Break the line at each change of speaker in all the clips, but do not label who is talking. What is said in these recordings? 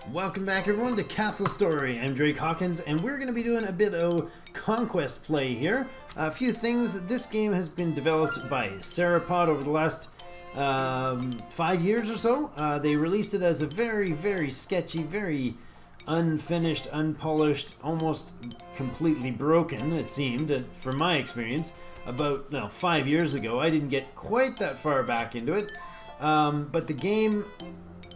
Welcome back everyone to Castle Story. I'm Drake Hawkins and we're going to be doing a bit of conquest play here. A few things. This game has been developed by Sauropod over the last 5 years or so. They released it as a very sketchy, very unfinished, unpolished, almost completely broken, it seemed, from my experience, about 5 years ago. I didn't get quite that far back into it, but the game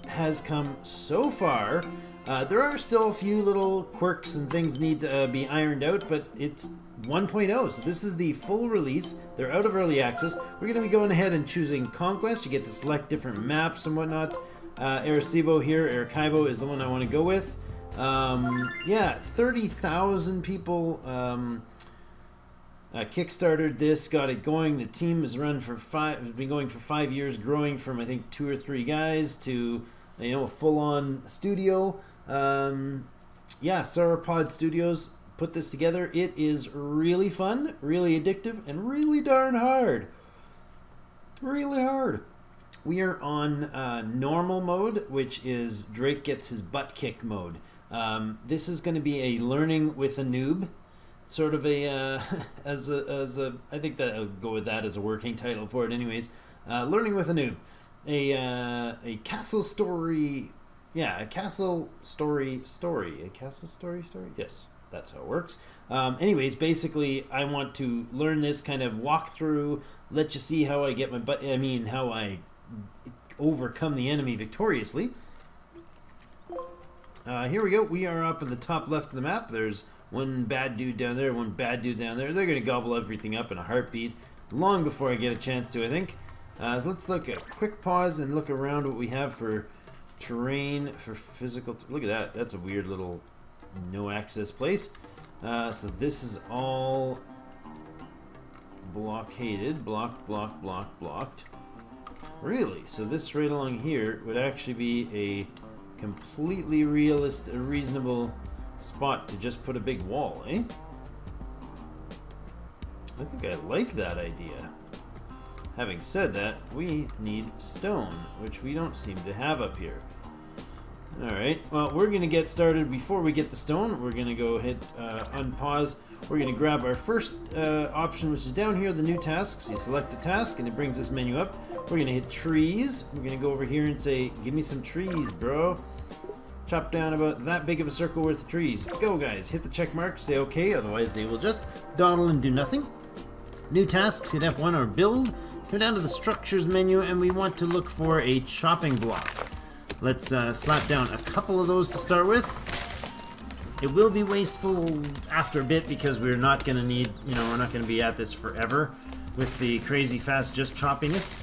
has come so far. There are still a few little quirks and things need to be ironed out, but it's 1.0, so this is the full release. They're out of early access. We're going to be going ahead and choosing Conquest. You get to select different maps and whatnot. Arecibo here, Arecibo is the one I want to go with. Yeah, 30,000 people kickstarted this, got it going. The team has been going for 5 years, growing from I think 2 or 3 guys to a full-on studio. Yeah, Sauropod Studios put this together. It is really fun, really addictive, and really darn hard. Really hard. We are on normal mode, which is Drake gets his butt kicked mode. This is going to be a learning with a noob, sort of a I think that I'll go with that as a working title for it. Anyways, learning with a noob, a castle story. Yeah, a castle story. A castle story. Yes, that's how it works. Anyways, basically, I want to learn this, kind of walk through, let you see how I get my butt. I mean, how I overcome the enemy victoriously. Here we go. We are up at the top left of the map. There's one bad dude down there, one bad dude down there. They're going to gobble everything up in a heartbeat, long before I get a chance to, I think. So let's look at quick pause and look around what we have for terrain, for physical. Look at that. That's a weird little no access place. So this is all blockaded. Blocked. Really? So this right along here would actually be a completely reasonable spot to just put a big wall, eh? I think I like that idea. Having said that, we need stone, which we don't seem to have up here. Alright, well, we're going to get started. Before we get the stone, we're going to go hit unpause. We're going to grab our first option, which is down here, the new tasks. You select a task, and it brings this menu up. We're going to hit trees. We're going to go over here and say, give me some trees, bro. Chop down about that big of a circle worth of trees. Go, guys. Hit the check mark. Say OK, otherwise they will just dawdle and do nothing. New tasks, hit F1 or build. Come down to the structures menu, and we want to look for a chopping block. Let's slap down a couple of those to start with. It will be wasteful after a bit because we're not going to need, we're not going to be at this forever with the crazy fast just choppiness.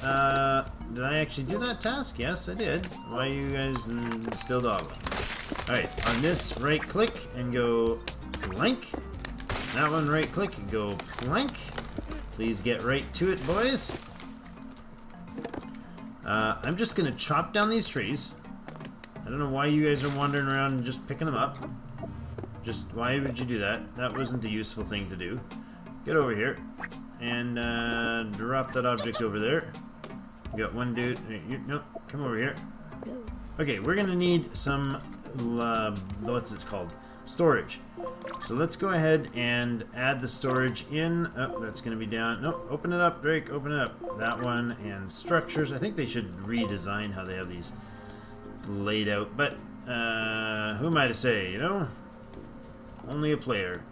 Did I actually do that task? Yes, I did. Why are you guys still dawdling? Alright, on this, right click and go plank. That one, right click and go plank. Please get right to it, boys. I'm just going to chop down these trees. I don't know why you guys are wandering around and just picking them up. Just, why would you do that? That wasn't a useful thing to do. Get over here and drop that object over there. You got one dude. No, come over here. Okay, we're going to need some, what's it called? Storage. So let's go ahead and add the storage in. Oh, that's going to be down. Nope, open it up, Drake, open it up. That one, and structures. I think they should redesign how they have these laid out, but who am I to say, Only a player.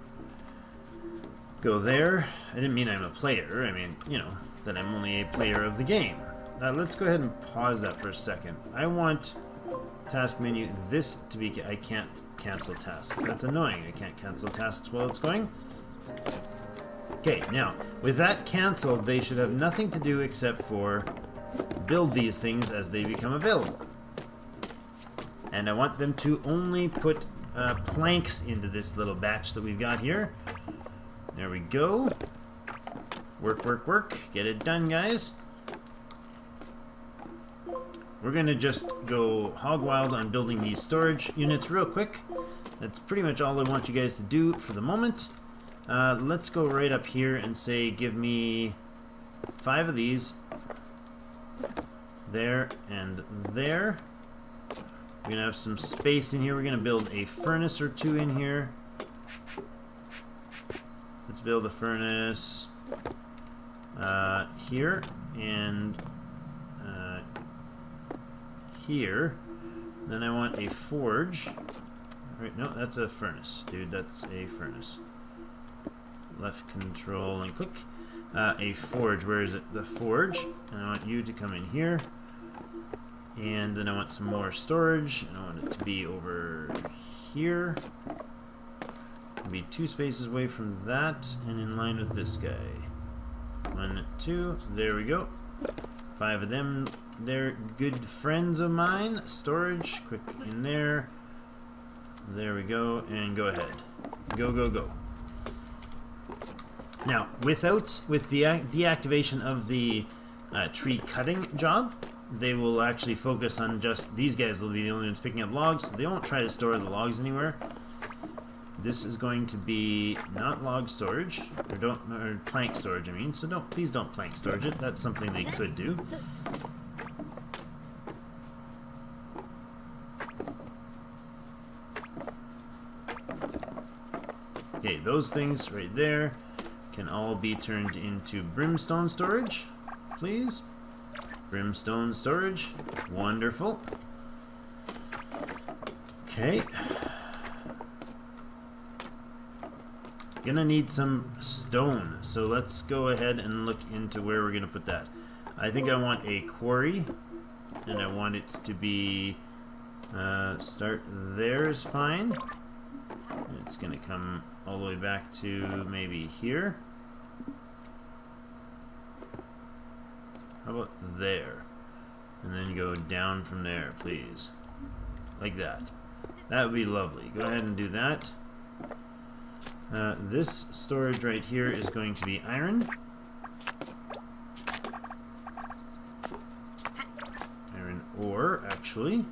Go there. I didn't mean I'm a player. I mean, that I'm only a player of the game. Let's go ahead and pause that for a second. I want task menu, this to be, I can't cancel tasks. That's annoying. I can't cancel tasks while it's going. Okay, now, with that canceled, they should have nothing to do except for build these things as they become available. And I want them to only put planks into this little batch that we've got here. There we go. Work. Get it done, guys. We're going to just go hog wild on building these storage units real quick. That's pretty much all I want you guys to do for the moment. Let's go right up here and say, give me 5 of these. There and there. We're gonna have some space in here. We're gonna build a furnace or two in here. Let's build a furnace here and here. Then I want a forge. Right, no, that's a furnace, dude. That's a furnace. Left control and click. A forge. Where is it? The forge. And I want you to come in here. And then I want some more storage. And I want it to be over here. Be 2 spaces away from that and in line with this guy. 1, 2. There we go. 5 of them. They're good friends of mine. Storage. Quick in there. There we go. And go ahead. Go, go, go. Now, with the deactivation of the tree cutting job, they will actually focus on just these guys will be the only ones picking up logs, so they won't try to store the logs anywhere. This is going to be not log storage, or plank storage, I mean, so please don't plank storage it. That's something they could do. Okay, those things right there can all be turned into brimstone storage, please. Brimstone storage. Wonderful. Okay. Gonna need some stone, so let's go ahead and look into where we're gonna put that. I think I want a quarry, and I want it to be start there is fine. It's gonna come all the way back to maybe here. How about there? And then go down from there, please. Like that. That would be lovely. Go ahead and do that. This storage right here is going to be iron. Iron ore, actually.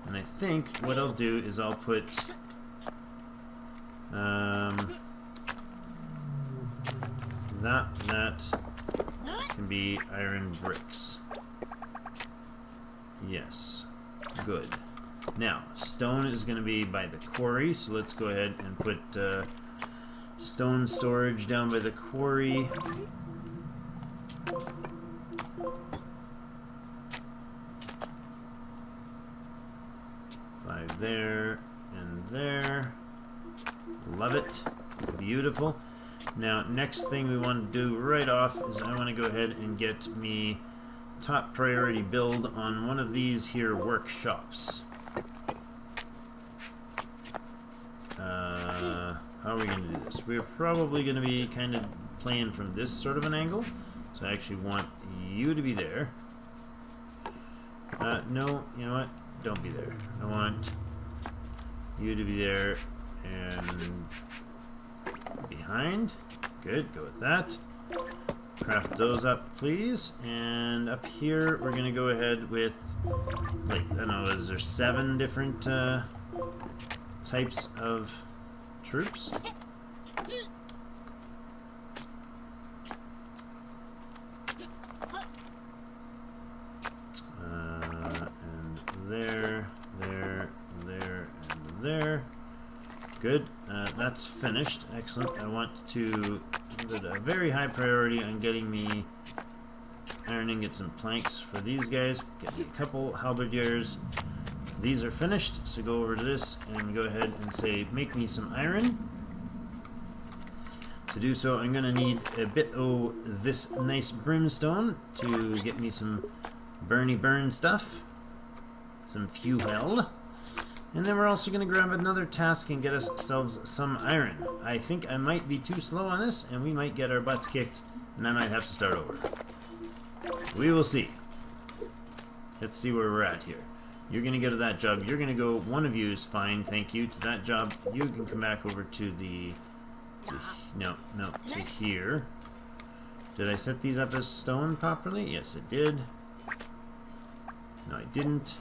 And I think what I'll do is I'll put that can be iron bricks. Yes. Good. Now, stone is going to be by the quarry, so let's go ahead and put stone storage down by the quarry. Five there and there. Love it. Beautiful. Now, next thing we want to do right off is I want to go ahead and get me top priority build on one of these here workshops. How are we going to do this? We're probably going to be kind of playing from this sort of an angle. So I actually want you to be there. No, you know what? Don't be there. I want you to be there and behind. Good, go with that. Craft those up, please. And up here, we're going to go ahead with, like, I don't know, is there 7 different types of troops? And there, and there. Good. That's finished. Excellent. I want to put a very high priority on getting me iron ingots and planks for these guys. Get me a couple halberdiers. These are finished, so go over to this and go ahead and say, make me some iron. To do so, I'm going to need a bit of this nice brimstone to get me some burn stuff. Some fuel. And then we're also going to grab another task and get ourselves some iron. I think I might be too slow on this, and we might get our butts kicked, and I might have to start over. We will see. Let's see where we're at here. You're going to go to that job. You're going to go, one of you is fine, thank you, to that job. You can come back over to the, to here. Did I set these up as stone properly? Yes, I did. No, I didn't.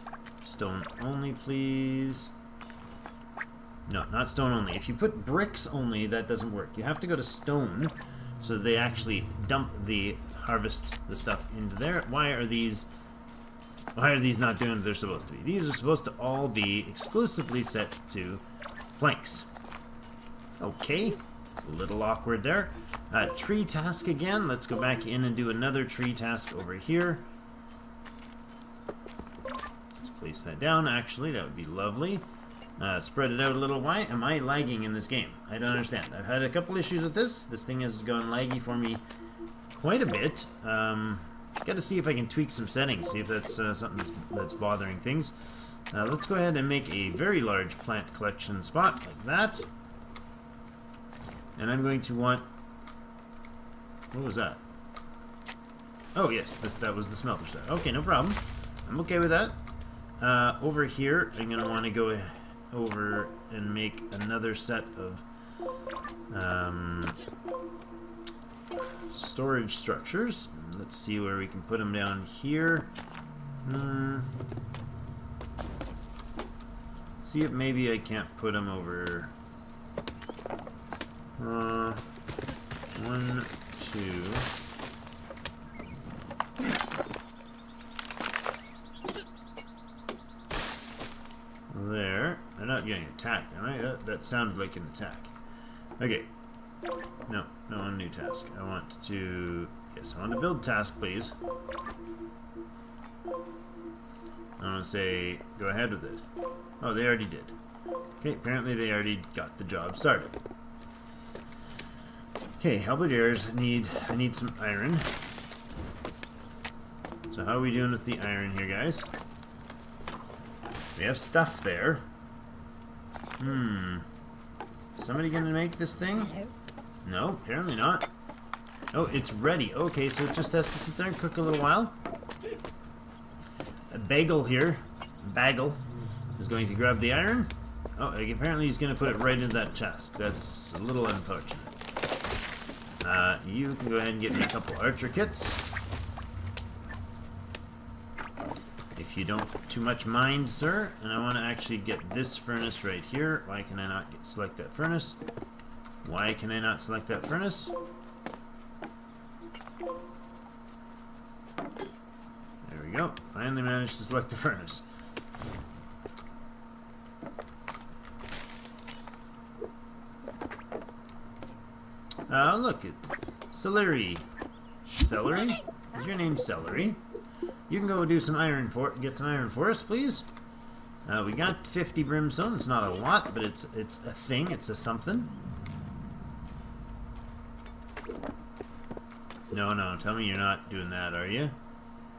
Stone only, please. No, not stone only. If you put bricks only, that doesn't work. You have to go to stone, so they actually dump the harvest the stuff into there. Why are these Why are these not doing what they're supposed to be? These are supposed to all be exclusively set to planks. Okay, a little awkward there. Tree task again. Let's go back in and do another tree task over here. Let's place that down, actually. That would be lovely. Spread it out a little. Why am I lagging in this game? I don't understand. I've had a couple issues with this. This thing has gone laggy for me quite a bit. Got to see if I can tweak some settings, see if that's something that's bothering things. Let's go ahead and make a very large plant collection spot like that. And I'm going to want... What was that? Oh yes, that was the smelter set. Okay, no problem. I'm okay with that. Over here, I'm going to want to go over and make another set of storage structures. Let's see where we can put them down here. See if maybe I can't put them over. 1, 2. There. They're not getting attacked, am I? That sounded like an attack. Okay. No, a new task. I want to... Yes, I want to build task, please. I want to say, go ahead with it. Oh, they already did. Okay, apparently they already got the job started. Okay, halberdiers I need some iron. So how are we doing with the iron here, guys? We have stuff there. Somebody gonna make this thing? No, apparently not. Oh, it's ready. Okay, so it just has to sit there and cook a little while. A bagel here, is going to grab the iron. Oh, apparently he's going to put it right into that chest. That's a little unfortunate. You can go ahead and get me a couple archer kits. If you don't too much mind, sir. And I want to actually get this furnace right here. Why can I not select that furnace? Why can I not select that furnace? There we go. Finally managed to select the furnace. Look, celery. Celery? Is your name Celery? You can go do some iron get some iron for us, please. We got 50 brimstone. It's not a lot, but it's a thing. It's a something. No, tell me you're not doing that, are you?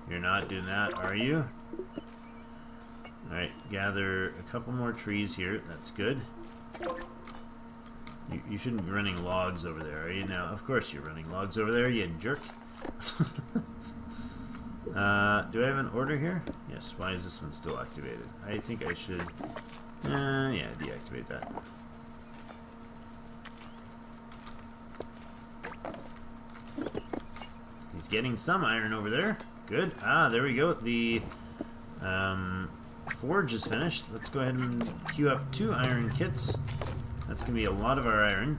You're not doing that, are you? Alright, gather a couple more trees here. That's good. You shouldn't be running logs over there, are you? Now, of course you're running logs over there, you jerk. Do I have an order here? Yes, why is this one still activated? I think I should... yeah, deactivate that. He's getting some iron over there. Good. Ah, there we go. The forge is finished. Let's go ahead and queue up 2 iron kits. That's going to be a lot of our iron.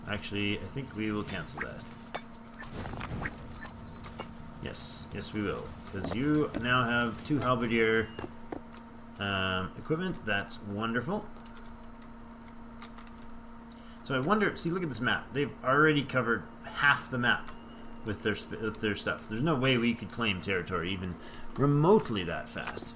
Actually, I think we will cancel that. Yes, we will. Because you now have 2 halberdier equipment. That's wonderful. So I wonder, see, look at this map. They've already covered half the map with their stuff. There's no way we could claim territory even remotely that fast.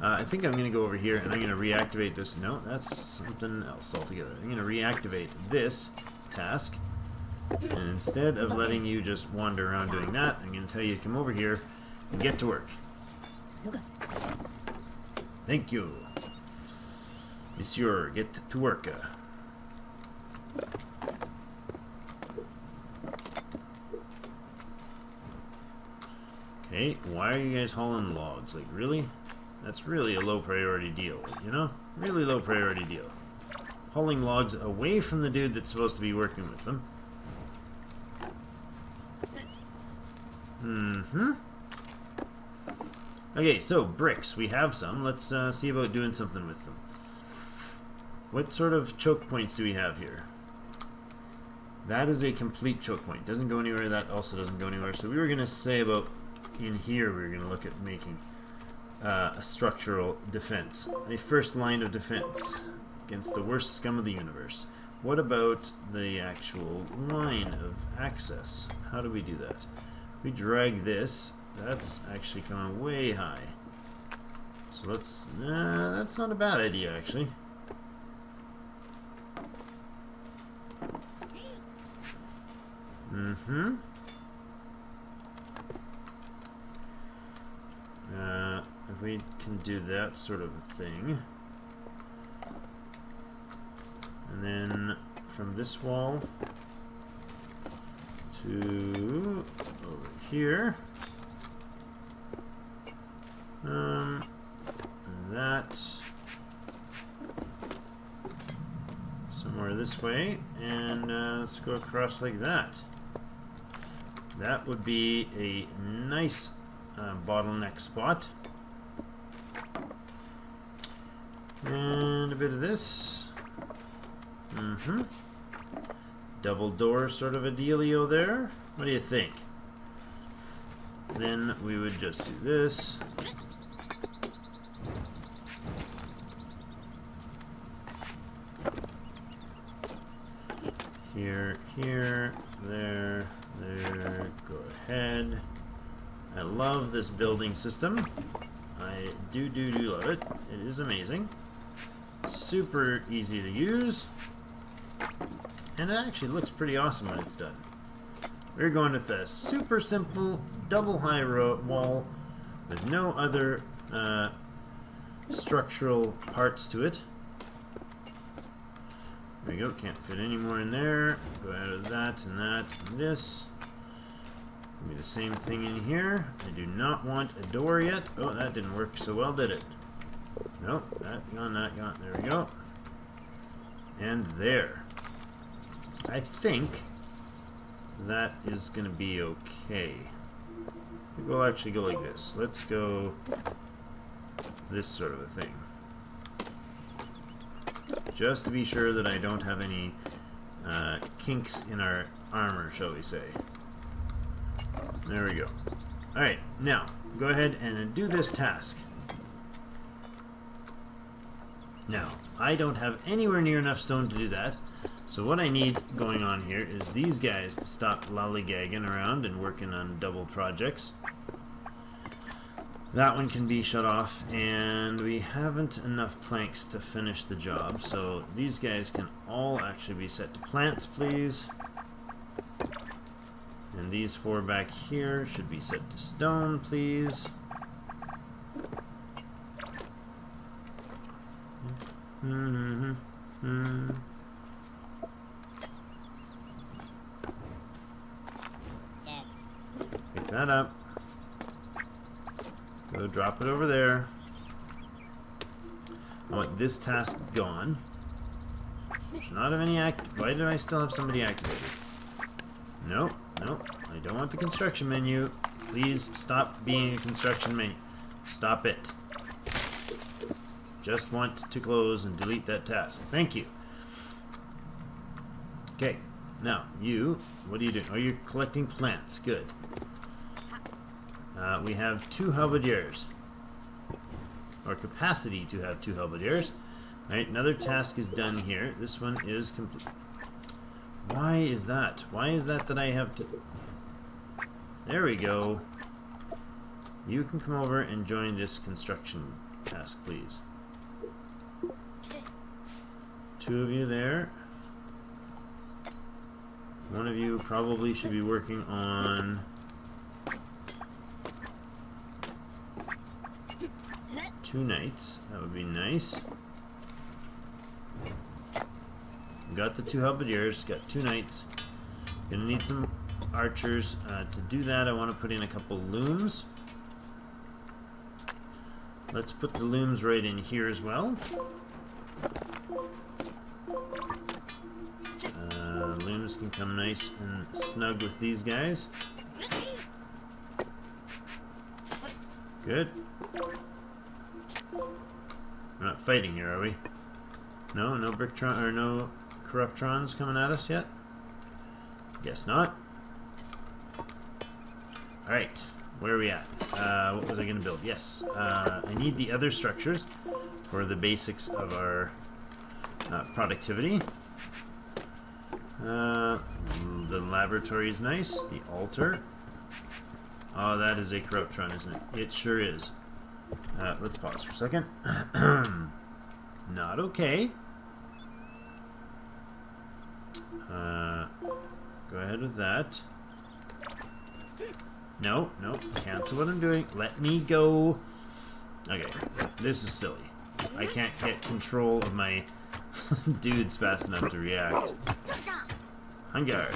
I think I'm going to go over here and I'm going to reactivate this. No, that's something else altogether. I'm going to reactivate this task. And instead of letting you just wander around doing that, I'm going to tell you to come over here and get to work. Thank you. Monsieur, get to work. Okay, why are you guys hauling logs? Like, really? That's really a low priority deal, you know? Really low priority deal. Hauling logs away from the dude that's supposed to be working with them. Okay, so bricks. We have some. Let's see about doing something with them. What sort of choke points do we have here? That is a complete choke point. Doesn't go anywhere. That also doesn't go anywhere. So we were going to say about in here we were going to look at making a structural defense. A first line of defense against the worst scum of the universe. What about the actual line of access? How do we do that? We drag this. That's actually coming way high. So let's... that's not a bad idea, actually. If we can do that sort of a thing. And then from this wall to over here. That somewhere this way, and let's go across like that. That would be a nice bottleneck spot. And a bit of this. Double door sort of a dealio there. What do you think? Then we would just do this. Here, here, there, there, go ahead. I love this building system. I do love it. It is amazing. Super easy to use. And it actually looks pretty awesome when it's done. We're going with a super simple double high wall with no other structural parts to it. There we go, can't fit any more in there. Go out of that and that and this. Do the same thing in here. I do not want a door yet. Oh, that didn't work so well, did it? Nope, that gone, that gone. There we go. And there. I think that is going to be okay. We'll actually go like this. Let's go this sort of a thing. Just to be sure that I don't have any kinks in our armor, shall we say. There we go. Alright, now, go ahead and do this task. Now, I don't have anywhere near enough stone to do that, so what I need going on here is these guys to stop lollygagging around and working on double projects. That one can be shut off, and we haven't enough planks to finish the job, so these guys can all actually be set to plants, please. And these four back here should be set to stone, please. Pick that up. Go drop it over there. I want this task gone. Should not have any Why do I still have somebody activated? Nope, nope. I don't want the construction menu. Please stop being a construction menu. Stop it. Just want to close and delete that task. Thank you. Okay, now you, what are you doing? Oh, you're collecting plants. Good. We have 2 halberdiers. Or capacity to have 2 halberdiers. Alright, another task is done here. This one is complete. Why is that? Why is that I have to... There we go. You can come over and join this construction task, please. 2 of you there. One of you probably should be working on... 2 knights. That would be nice. Got the 2 halberdiers, got 2 knights. Gonna need some archers. To do that, I want to put in a couple looms. Let's put the looms right in here as well. Looms can come nice and snug with these guys. Good. We're not fighting here, are we? No, no Bricktron or no Corruptrons coming at us yet. Guess not. Alright, where are we at? What was I going to build? Yes, I need the other structures for the basics of our productivity. The laboratory is nice. The altar. Oh, that is a Corruptron, isn't it? It sure is. Let's pause for a second. Not okay. Go ahead with that. No, no, cancel what I'm doing. Let me go. Okay, this is silly. I can't get control of my dudes fast enough to react. On guard.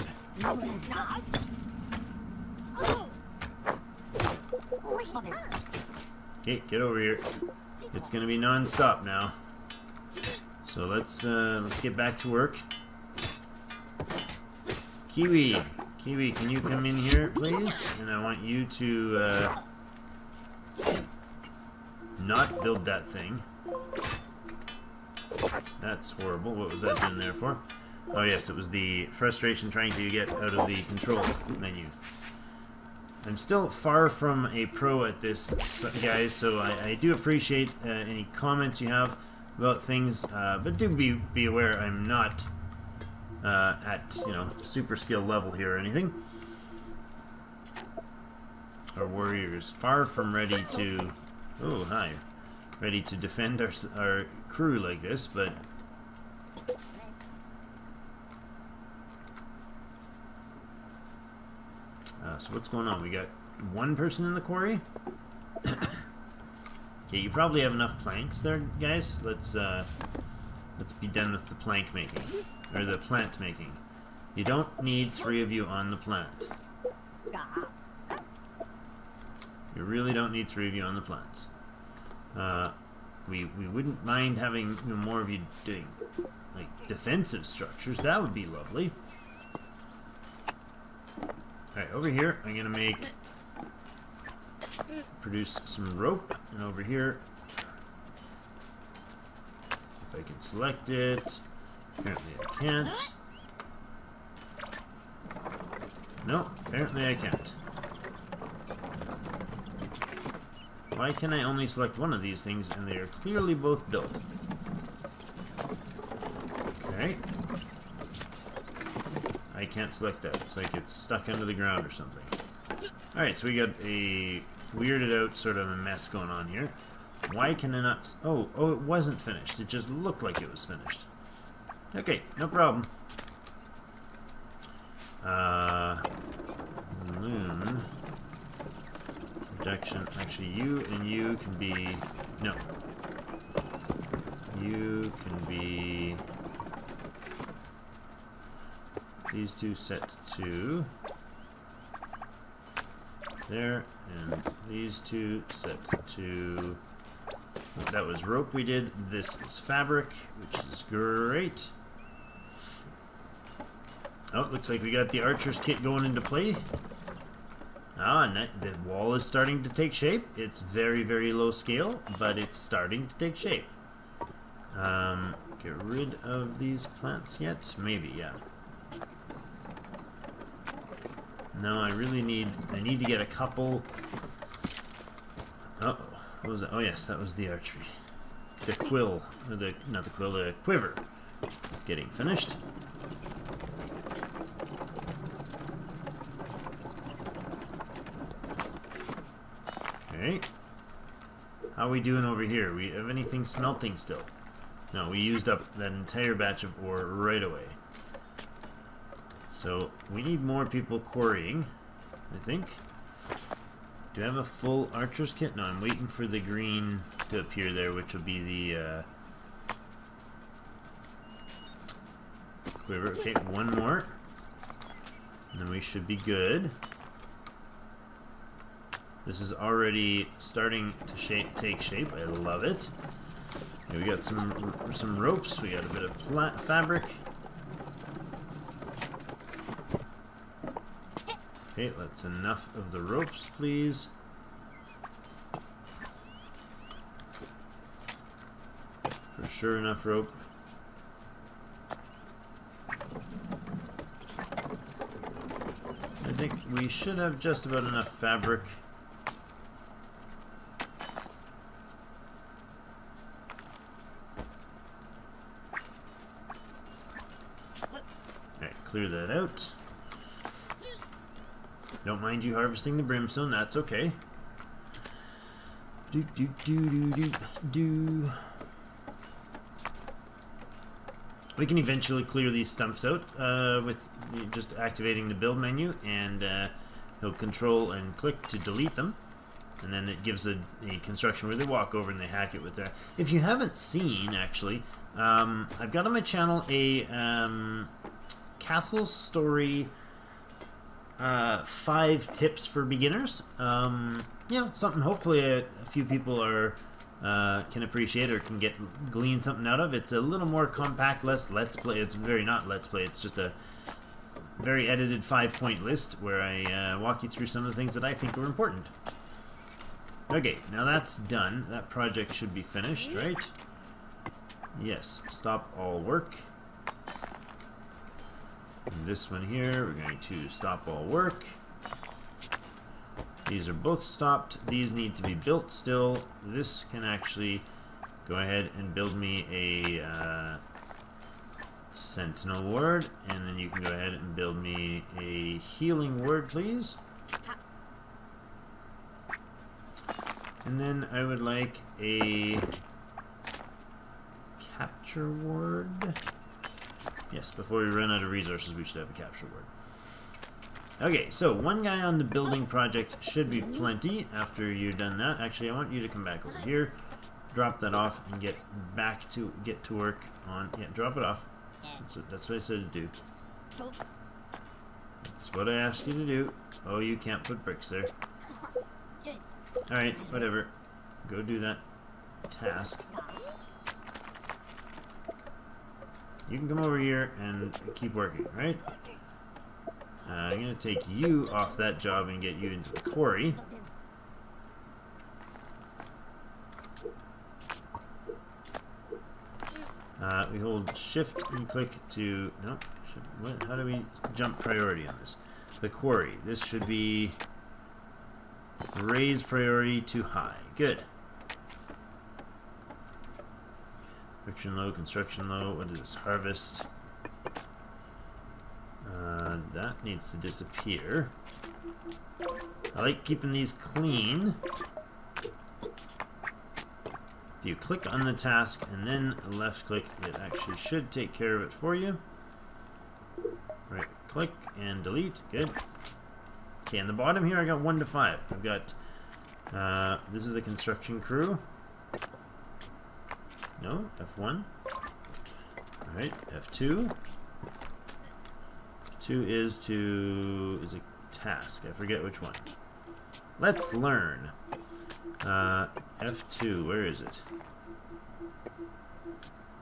Okay, get over here. It's gonna be non-stop now. So let's get back to work. Kiwi, Kiwi, can you come in here, please? And I want you to not build that thing. That's horrible. What was that doing there for? Oh yes, it was the frustration trying to get out of the control menu. I'm still far from a pro at this, guys, so I do appreciate any comments you have about things, but do be aware I'm not at, you know, super skill level here or anything. Our warriors far from ready to... Oh, hi. Ready to defend our crew like this, but... so what's going on? We got one person in the quarry? Okay, you probably have enough planks there, guys. Let's be done with the plank making. Or the plant making. You don't need 3 of you on the plant. You really don't need 3 of you on the plants. We wouldn't mind having, you know, more of you doing like defensive structures. That would be lovely. Alright, over here I'm gonna produce some rope, and over here, if I can select it. Apparently I can't. No, apparently I can't. Why can I only select one of these things and they are clearly both built? Okay. I can't select that. It's like it's stuck under the ground or something. Alright, so we got a weirded out sort of a mess going on here. Why can I not... Oh, it wasn't finished. It just looked like it was finished. Okay, no problem. Moon. Projection. Actually, you and you can be... No. You can be... These two set to... There, and these two set to... That was rope we did. This is fabric, which is great. Oh, looks like we got the archer's kit going into play. Ah, the wall is starting to take shape. It's very, very low scale, but it's starting to take shape. Get rid of these plants yet? Maybe, yeah. No, I need to get a couple... Uh-oh. What was that? Oh yes, that was the archery. The quill, not the quill, the quiver. Getting finished. Okay. How are we doing over here? We have anything smelting still? No, we used up that entire batch of ore right away. So we need more people quarrying, I think. Do I have a full archer's kit? No, I'm waiting for the green to appear there, which will be the quiver. Okay, one more. And then we should be good. This is already starting to take shape. I love it. Okay, we got some ropes. We got a bit of fabric. Okay, that's enough of the ropes, please. For sure, enough rope. should have just about enough fabric. Alright, clear that out. Don't mind you harvesting the brimstone, that's okay. Do do do do do do. We can eventually clear these stumps out with just activating the build menu, and he'll control and click to delete them, and then it gives a construction where they walk over and they hack it with their... If you haven't seen, actually, I've got on my channel a castle story 5 tips for beginners. Yeah, something hopefully a few people are can appreciate or can glean something out of. It's a little more compact, less let's play. It's very not let's play. It's just a very edited 5-point list where I walk you through some of the things that I think are important. Okay, now that's done. That project should be finished, right? Yes. Stop all work. And this one here, we're going to stop all work. These are both stopped. These need to be built still. This can actually go ahead and build me a sentinel ward, and then you can go ahead and build me a healing ward, please. And then I would like a capture ward. Yes, before we run out of resources, we should have a capture ward. Okay, so one guy on the building project should be plenty after you've done that. Actually, I want you to come back over here, drop that off, and get to work on... Yeah, drop it off. That's what I said to do. That's what I asked you to do. Oh, you can't put bricks there. Alright, whatever. Go do that task. You can come over here and keep working, right? I'm going to take you off that job and get you into the quarry. We hold shift and click to... No, how do we jump priority on this? The quarry. This should be raise priority to high. Good. Friction low, construction low. What is this? Harvest. That needs to disappear. I like keeping these clean. If you click on the task and then left click, it actually should take care of it for you. Right click and delete. Good. Okay, on the bottom here I got 1 to 5. I've got this is the construction crew. No, F1. Alright, F2. 2 is a task. I forget which one. Let's learn. F2, where is it?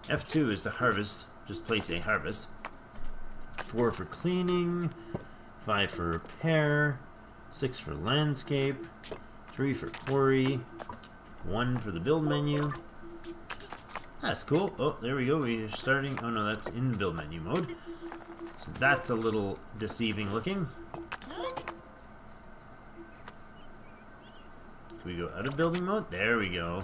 F2 is to harvest. Just place a harvest. 4 for cleaning. 5 for repair. 6 for landscape. 3 for quarry. 1 for the build menu. That's cool. Oh, there we go. We're starting. Oh no, that's in build menu mode. So that's a little deceiving looking. Can we go out of building mode? There we go.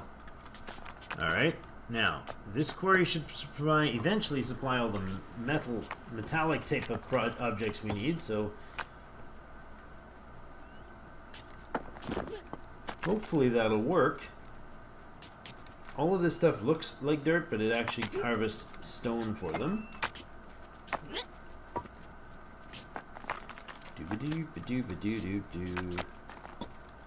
Alright. Now, this quarry should eventually supply all the metallic type of objects we need, so hopefully that'll work. All of this stuff looks like dirt, but it actually harvests stone for them. Doo-ba-doo-ba-doo-ba-doo-doo-doo.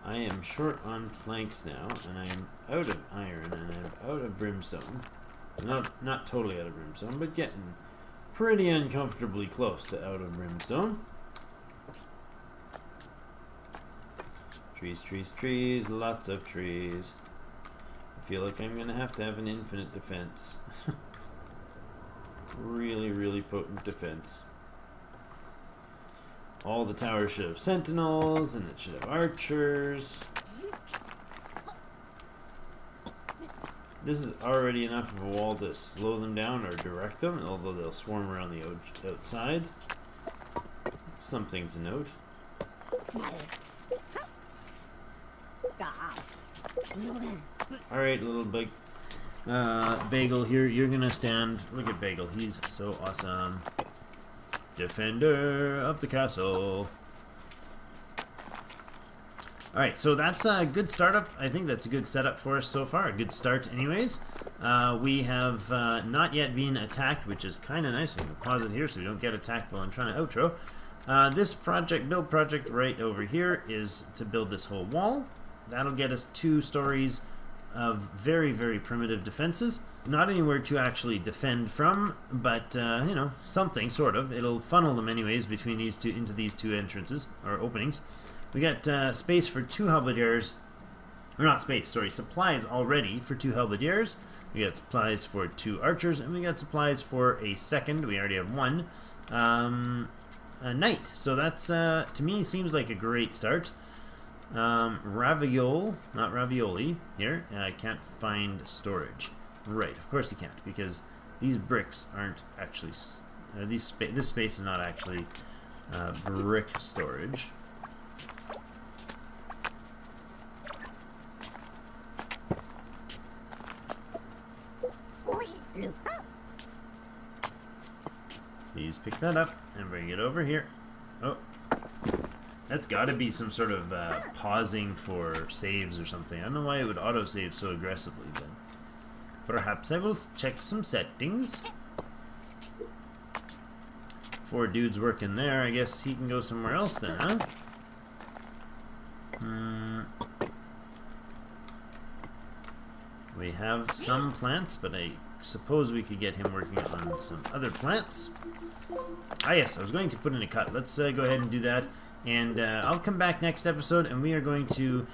I am short on planks now, and I am out of iron, and I'm out of brimstone. Not totally out of brimstone, but getting pretty uncomfortably close to out of brimstone. Trees, trees, trees, lots of trees. I feel like I'm gonna have to have an infinite defense. Really, really potent defense. All the towers should have sentinels, and it should have archers. This is already enough of a wall to slow them down or direct them, although they'll swarm around the outsides. It's something to note. Alright, little big Bagel here, you're gonna stand. Look at Bagel, he's so awesome. Defender of the castle. Alright, so that's a good startup. I think that's a good setup for us so far. A good start anyways. We have not yet been attacked, which is kind of nice. I'm going to pause it here so we don't get attacked while I'm trying to outro. This build project right over here is to build this whole wall. That'll get us 2 stories of very, very primitive defenses. Not anywhere to actually defend from, but, you know, something, sort of. It'll funnel them anyways between these two, into these 2 entrances, or openings. We got space for 2 halberdiers, or not space, sorry, supplies already for 2 halberdiers. We got supplies for 2 archers, and we got supplies for a second, we already have 1, a knight. So that's, to me, seems like a great start. Not ravioli, here, I can't find storage. Right, of course you can't, because these bricks aren't actually, this space is not actually brick storage. Please pick that up and bring it over here. Oh, that's got to be some sort of pausing for saves or something. I don't know why it would auto-save so aggressively, but perhaps I will check some settings. 4 dudes working there. I guess he can go somewhere else then, huh? We have some plants, but I suppose we could get him working on some other plants. Ah yes, I was going to put in a cut. Let's go ahead and do that. And I'll come back next episode, and we are going to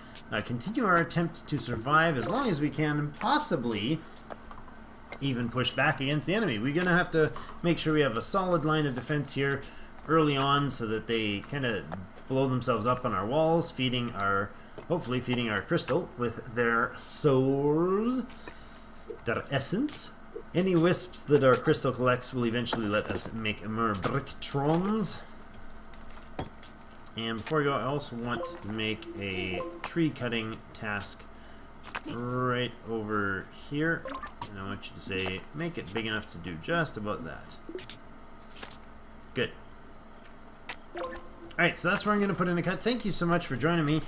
continue our attempt to survive as long as we can, and possibly even push back against the enemy. We're going to have to make sure we have a solid line of defense here early on so that they kind of blow themselves up on our walls, hopefully feeding our crystal with their souls, their essence. Any wisps that our crystal collects will eventually let us make more Bricktrons. And before I go, I also want to make a tree cutting task right over here. And I want you to say, make it big enough to do just about that. Good. Alright, so that's where I'm going to put in a cut. Thank you so much for joining me.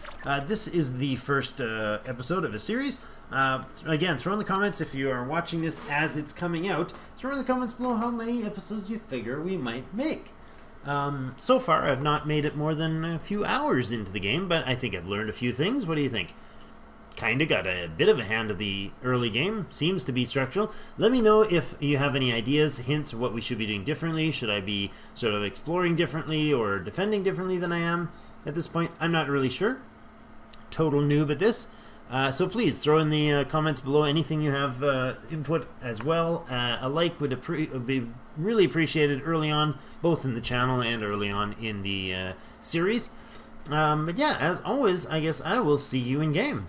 This is the first episode of a series. Again, throw in the comments if you are watching this as it's coming out. Throw in the comments below how many episodes you figure we might make. So far, I've not made it more than a few hours into the game, but I think I've learned a few things. What do you think? Kinda got a bit of a hand of the early game. Seems to be structural. Let me know if you have any ideas, hints of what we should be doing differently. Should I be sort of exploring differently or defending differently than I am at this point? I'm not really sure. Total noob at this. So please throw in the comments below anything you have input as well. A like would be really appreciated early on, both in the channel and early on in the series. But yeah, as always, I guess I will see you in game.